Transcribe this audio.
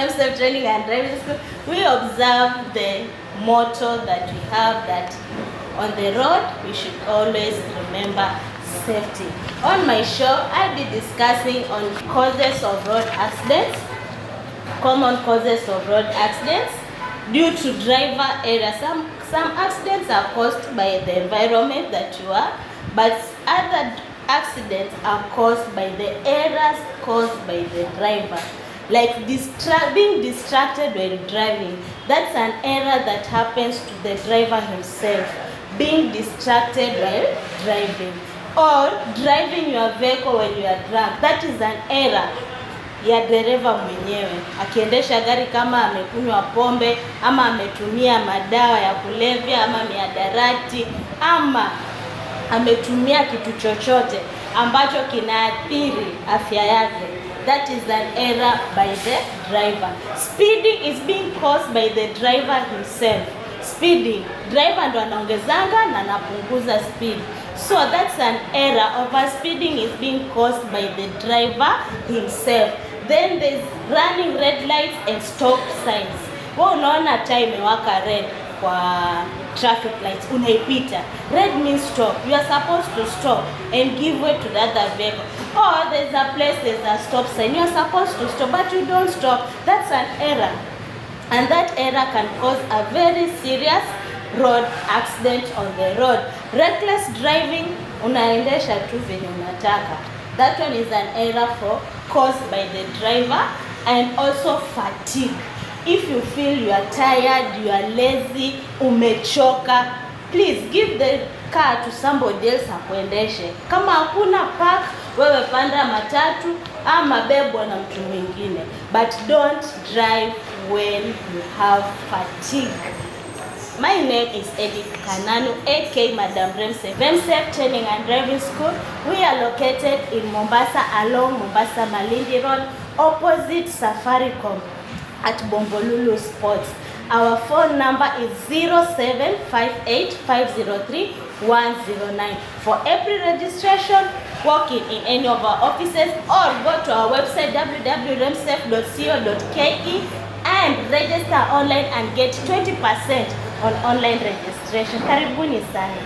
Remsafe Training and Driving School, we observe the motto that we have, that on the road we should always remember safety. On my show, I'll be discussing on causes of road accidents, common causes of road accidents due to driver error. Some accidents are caused by the environment that you are, but other accidents are caused by the errors caused by the driver. Like being distracted while driving, that's an error that happens to the driver himself. Being distracted while driving, or driving your vehicle when you are drunk, that is an error ya dereva mwenyewe. Akiendesha gari kama amekunywa pombe ama ametumia madawa ya kulevya ama miadarati ama ametumia kitu chochote ambacho kinaathiri afya yake, that is an error by the driver. Speeding is being caused by the driver himself. Speeding, driver ndo anaongezanga na anapunguza speed, so that's an error. Overspeeding is being caused by the driver himself. Then there's running red lights and stop signs. Wewe unaona taa imewaka red kwa traffic lights, unaipita. Red means stop. You are supposed to stop and give way to the other vehicle. Or there's a place, there's a stop sign. You are supposed to stop, but you don't stop. That's an error. And that error can cause a very serious road accident on the road. Reckless driving, unaendesha tu venye unataka. That one is an error caused by the driver. And also fatigue. If you feel you are tired, you are lazy, umechoka, please give the car to somebody else akuendeshe. Kama hakuna park, wewe panda matatu ama bebwa na mtu mwingine. But don't drive when you have fatigue. My name is Edith Kananu, aka Madam Remsafe. Remsafe Training and Driving School. We are located in Mombasa, along Mombasa Malindi Road, opposite Safaricom at Bombolulu Sports. Our phone number is 0758503109. For every registration, walk in any of our offices or go to our website www.remsafe.co.ke and register online and get 20% on online registration. Karibuni sana.